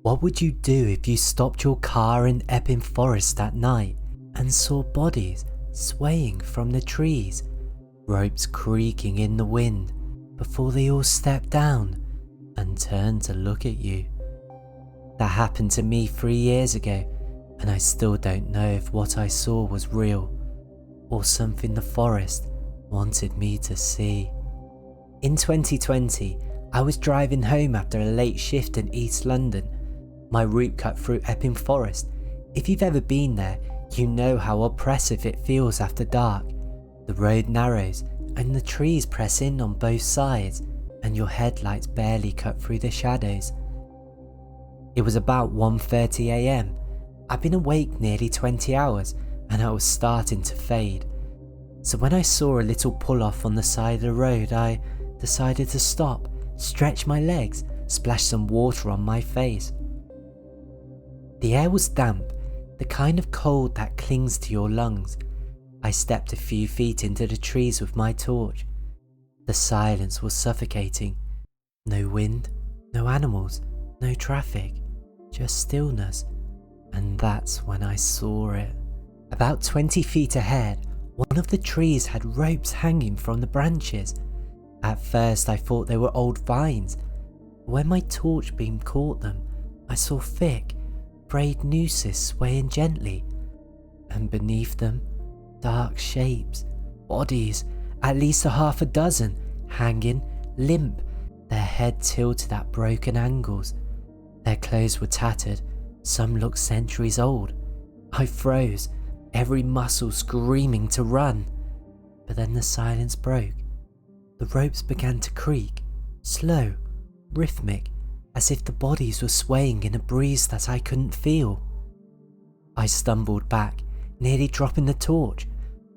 What would you do if you stopped your car in Epping Forest at night and saw bodies swaying from the trees, ropes creaking in the wind before they all stepped down and turned to look at you? That happened to me 3 years ago, and I still don't know if what I saw was real or something the forest wanted me to see. In 2020, I was driving home after a late shift in East London. My route cut through Epping Forest. If you've ever been there, you know how oppressive it feels after dark. The road narrows and the trees press in on both sides, and your headlights barely cut through the shadows. It was about 1:30 AM. I'd been awake nearly 20 hours and I was starting to fade. So when I saw a little pull-off on the side of the road, I decided to stop, stretch my legs, splash some water on my face. The air was damp, the kind of cold that clings to your lungs. I stepped a few feet into the trees with my torch. The silence was suffocating. No wind, no animals, no traffic, just stillness. And that's when I saw it. About 20 feet ahead, one of the trees had ropes hanging from the branches. At first I thought they were old vines. When my torch beam caught them, I saw thick, frayed nooses swaying gently. And beneath them, dark shapes, bodies, at least a half a dozen, hanging, limp, their head tilted at broken angles. Their clothes were tattered, some looked centuries old. I froze, every muscle screaming to run. But then the silence broke. The ropes began to creak, slow, rhythmic, as if the bodies were swaying in a breeze that I couldn't feel. I stumbled back, nearly dropping the torch.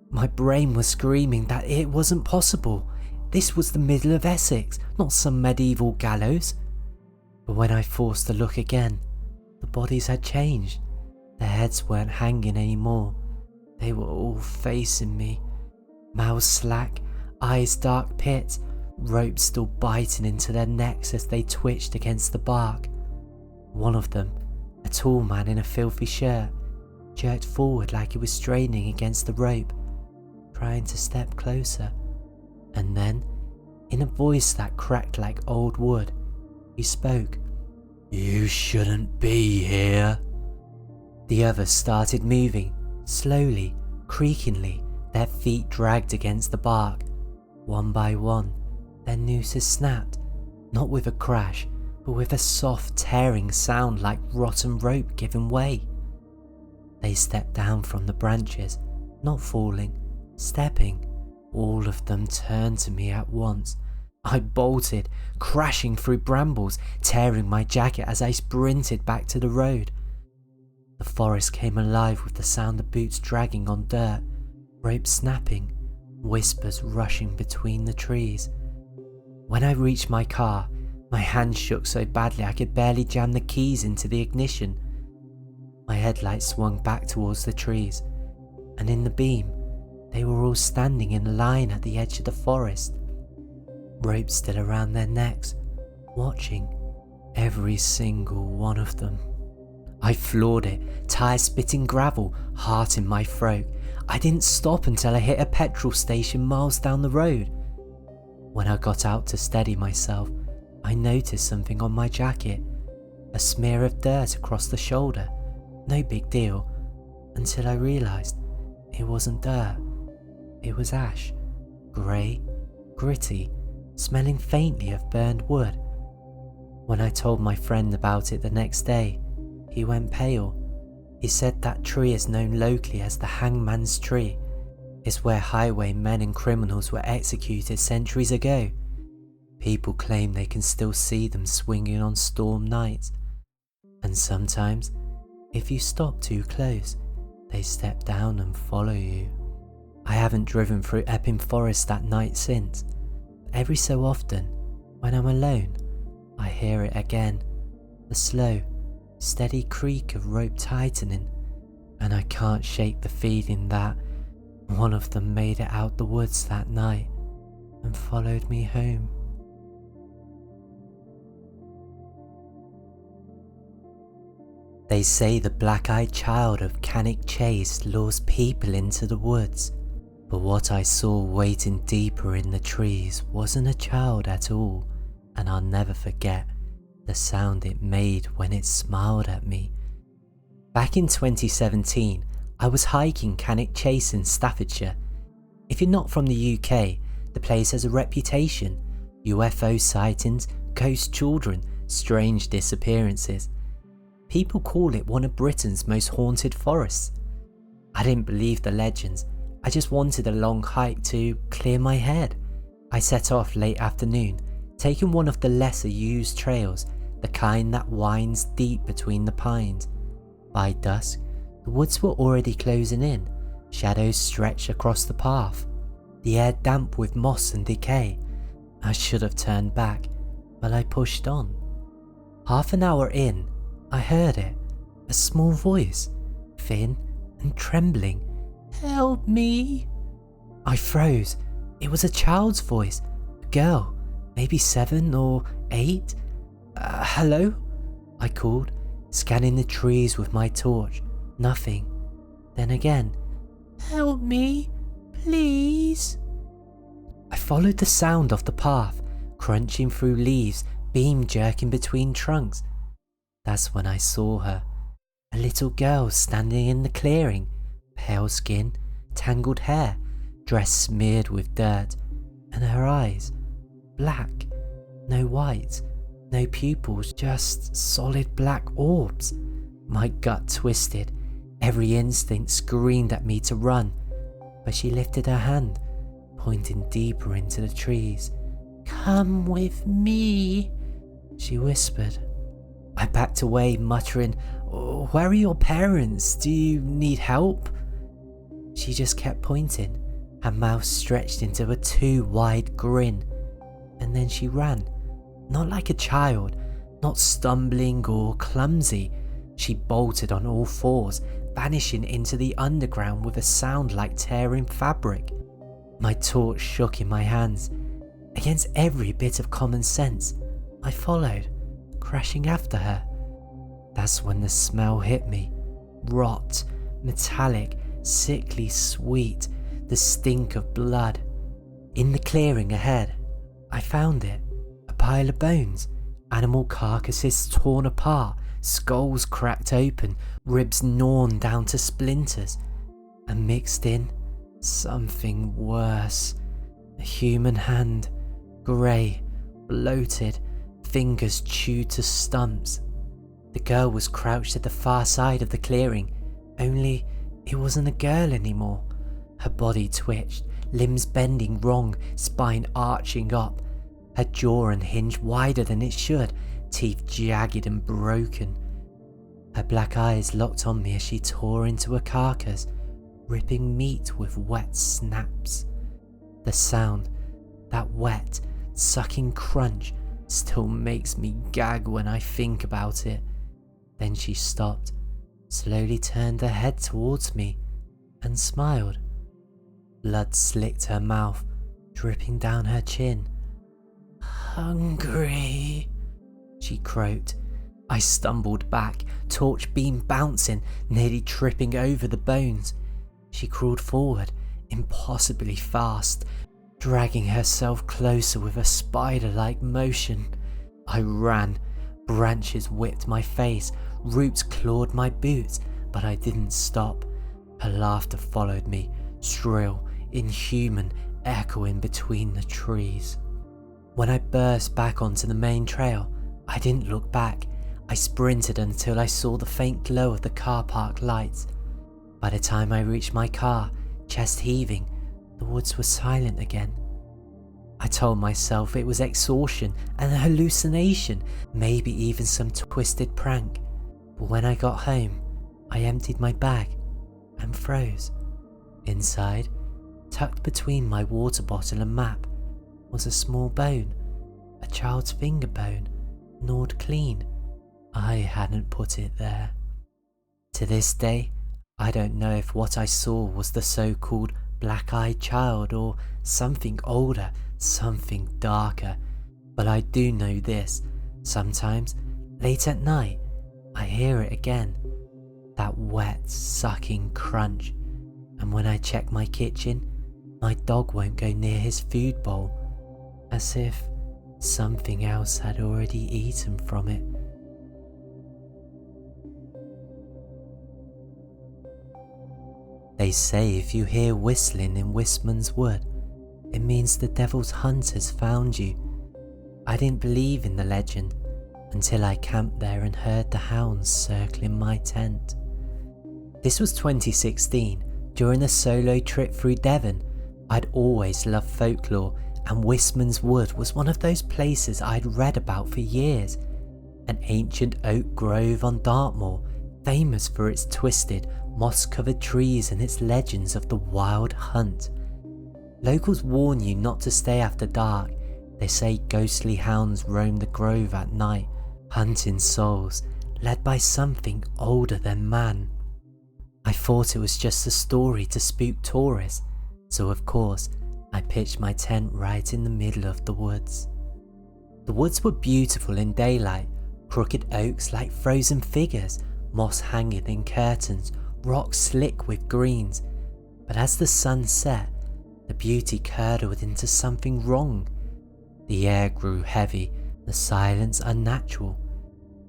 My brain was screaming that it wasn't possible. This was the middle of Essex, not some medieval gallows. But when I forced to look again, the bodies had changed. Their heads weren't hanging anymore. They were all facing me. Mouths slack, eyes dark pits, ropes still biting into their necks as they twitched against the bark. One of them, a tall man in a filthy shirt, jerked forward like he was straining against the rope, trying to step closer. And then, in a voice that cracked like old wood, he spoke. "You shouldn't be here." The others started moving, slowly, creakingly, their feet dragged against the bark. One by one, their nooses snapped, not with a crash, but with a soft tearing sound like rotten rope giving way. They stepped down from the branches, not falling, stepping. All of them turned to me at once. I bolted, crashing through brambles, tearing my jacket as I sprinted back to the road. The forest came alive with the sound of boots dragging on dirt, ropes snapping, whispers rushing between the trees. When I reached my car, my hands shook so badly I could barely jam the keys into the ignition. My headlights swung back towards the trees, and in the beam, they were all standing in line at the edge of the forest, ropes still around their necks, watching, every single one of them. I floored it, tires spitting gravel, heart in my throat. I didn't stop until I hit a petrol station miles down the road. When I got out to steady myself, I noticed something on my jacket, a smear of dirt across the shoulder. No big deal, until I realised it wasn't dirt. It was ash, grey, gritty, smelling faintly of burned wood. When I told my friend about it the next day, he went pale. He said that tree is known locally as the Hangman's tree. It's where highwaymen and criminals were executed centuries ago. People claim they can still see them swinging on storm nights. And sometimes, if you stop too close, they step down and follow you. I haven't driven through Epping Forest that night since. Every so often, when I'm alone, I hear it again. The slow, steady creak of rope tightening, and I can't shake the feeling that one of them made it out the woods that night and followed me home. They say the black-eyed child of Cannock Chase lures people into the woods, but what I saw waiting deeper in the trees wasn't a child at all, and I'll never forget the sound it made when it smiled at me. Back in 2017, I was hiking Cannock Chase in Staffordshire. If you're not from the UK, the place has a reputation: UFO sightings, ghost children, strange disappearances. People call it one of Britain's most haunted forests. I didn't believe the legends, I just wanted a long hike to clear my head. I set off late afternoon, taking one of the lesser used trails, the kind that winds deep between the pines. By dusk, the woods were already closing in, shadows stretched across the path, the air damp with moss and decay. I should have turned back, but I pushed on. Half an hour in, I heard it, a small voice, thin and trembling. "Help me!" I froze. It was a child's voice, a girl, maybe 7 or 8. Hello? I called, scanning the trees with my torch. Nothing. Then again, "Help me, please." I followed the sound of the path, crunching through leaves, beam jerking between trunks. That's when I saw her, a little girl standing in the clearing, pale skin, tangled hair, dress smeared with dirt, and her eyes, black, no white, no pupils, just solid black orbs. My gut twisted, every instinct screamed at me to run, but she lifted her hand, pointing deeper into the trees. "Come with me," she whispered. I backed away, muttering, "Where are your parents? Do you need help?" She just kept pointing, her mouth stretched into a too wide grin, and then she ran. Not like a child, not stumbling or clumsy. She bolted on all fours, vanishing into the underground with a sound like tearing fabric. My torch shook in my hands. Against every bit of common sense, I followed, crashing after her. That's when the smell hit me. Rot, metallic, sickly sweet, the stink of blood. In the clearing ahead, I found it. A pile of bones, animal carcasses torn apart, skulls cracked open, ribs gnawn down to splinters, and mixed in something worse. A human hand, grey, bloated, fingers chewed to stumps. The girl was crouched at the far side of the clearing, only it wasn't a girl anymore. Her body twitched, limbs bending wrong, spine arching up, her jaw unhinged wider than it should, teeth jagged and broken. Her black eyes locked on me as she tore into a carcass, ripping meat with wet snaps. The sound, that wet, sucking crunch, still makes me gag when I think about it. Then she stopped, slowly turned her head towards me, and smiled. Blood slicked her mouth, dripping down her chin. "Hungry," she croaked. I stumbled back, torch beam bouncing, nearly tripping over the bones. She crawled forward, impossibly fast, dragging herself closer with a spider-like motion. I ran. Branches whipped my face, roots clawed my boots, but I didn't stop. Her laughter followed me, shrill, inhuman, echoing between the trees. When I burst back onto the main trail, I didn't look back. I sprinted until I saw the faint glow of the car park lights. By the time I reached my car, chest heaving, the woods were silent again. I told myself it was exhaustion and a hallucination, maybe even some twisted prank. But when I got home, I emptied my bag and froze. Inside, tucked between my water bottle and map, was a small bone, a child's finger bone, gnawed clean. I hadn't put it there. To this day, I don't know if what I saw was the so-called black-eyed child or something older, something darker, but I do know this: sometimes, late at night, I hear it again, that wet, sucking crunch, and when I check my kitchen, my dog won't go near his food bowl, as if something else had already eaten from it. They say if you hear whistling in Wistman's wood, it means the devil's hunt has found you. I didn't believe in the legend until I camped there and heard the hounds circling my tent. This was 2016, during a solo trip through Devon. I'd always loved folklore, and Wistman's Wood was one of those places I'd read about for years. An ancient oak grove on Dartmoor, famous for its twisted, moss-covered trees and its legends of the wild hunt. Locals warn you not to stay after dark. They say ghostly hounds roam the grove at night, hunting souls, led by something older than man. I thought it was just a story to spook tourists, so of course I pitched my tent right in the middle of the woods. The woods were beautiful in daylight, crooked oaks like frozen figures, moss hanging in curtains, rocks slick with greens. But as the sun set, the beauty curdled into something wrong. The air grew heavy, the silence unnatural.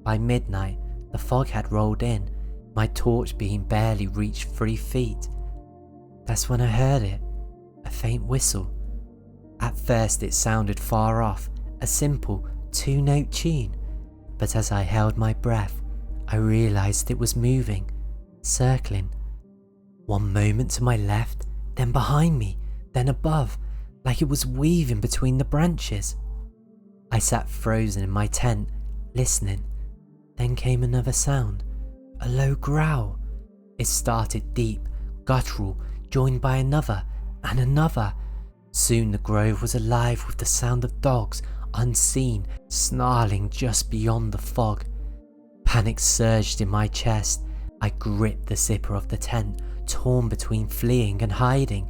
By midnight, the fog had rolled in, my torch beam barely reached 3 feet. That's when I heard it, a faint whistle. At first it sounded far off, a simple 2-note tune, but as I held my breath, I realised it was moving, circling. One moment to my left, then behind me, then above, like it was weaving between the branches. I sat frozen in my tent, listening. Then came another sound, a low growl. It started deep, guttural, joined by another and another. Soon the grove was alive with the sound of dogs, unseen, snarling just beyond the fog. Panic surged in my chest. I gripped the zipper of the tent, torn between fleeing and hiding.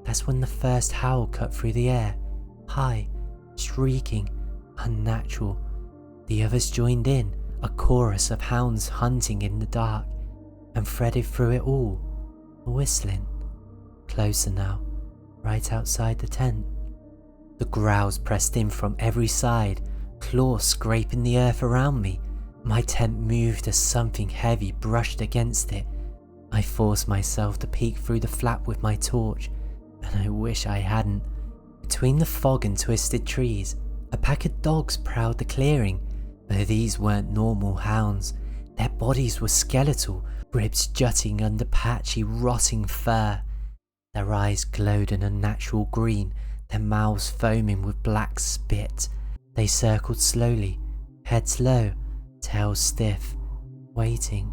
That's when the first howl cut through the air, high, shrieking, unnatural. The others joined in, a chorus of hounds hunting in the dark, and threaded through it all, whistling. Closer now, right outside the tent. The growls pressed in from every side, claws scraping the earth around me. My tent moved as something heavy brushed against it. I forced myself to peek through the flap with my torch, and I wish I hadn't. Between the fog and twisted trees, a pack of dogs prowled the clearing, but these weren't normal hounds. Their bodies were skeletal, ribs jutting under patchy, rotting fur. Their eyes glowed an unnatural green, their mouths foaming with black spit. They circled slowly, heads low, tails stiff, waiting.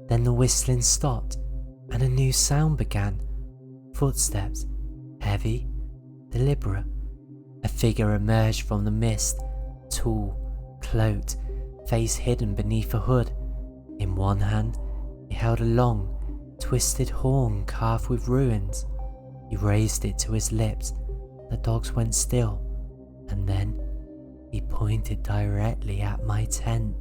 Then the whistling stopped, and a new sound began. Footsteps, heavy, deliberate. A figure emerged from the mist, tall, cloaked, face hidden beneath a hood. In one hand, he held a long, twisted horn carved with runes. He raised it to his lips. The dogs went still, and then he pointed directly at my tent.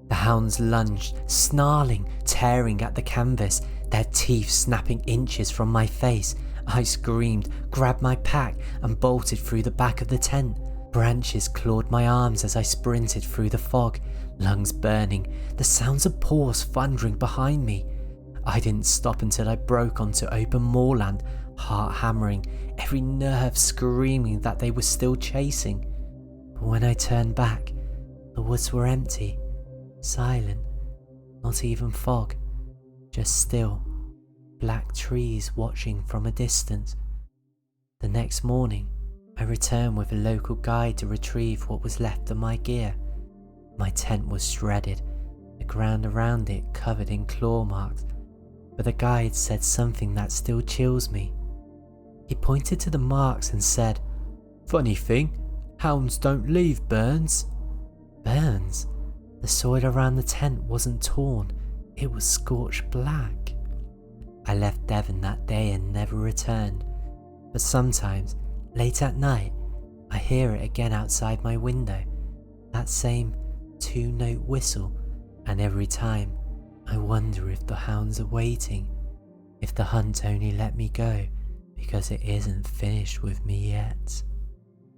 The hounds lunged, snarling, tearing at the canvas, their teeth snapping inches from my face. I screamed, grabbed my pack, and bolted through the back of the tent. Branches clawed my arms as I sprinted through the fog, lungs burning, the sounds of paws thundering behind me. I didn't stop until I broke onto open moorland, heart hammering, every nerve screaming that they were still chasing. But when I turned back, the woods were empty, silent, not even fog, just still, black trees watching from a distance. The next morning, I returned with a local guide to retrieve what was left of my gear. My tent was shredded, the ground around it covered in claw marks, but the guide said something that still chills me. He pointed to the marks and said, "Funny thing, hounds don't leave burns." Burns? The soil around the tent wasn't torn, it was scorched black. I left Devon that day and never returned, but sometimes, late at night, I hear it again outside my window, that same 2-note whistle, and every time I wonder if the hounds are waiting, if the hunt only let me go because it isn't finished with me yet.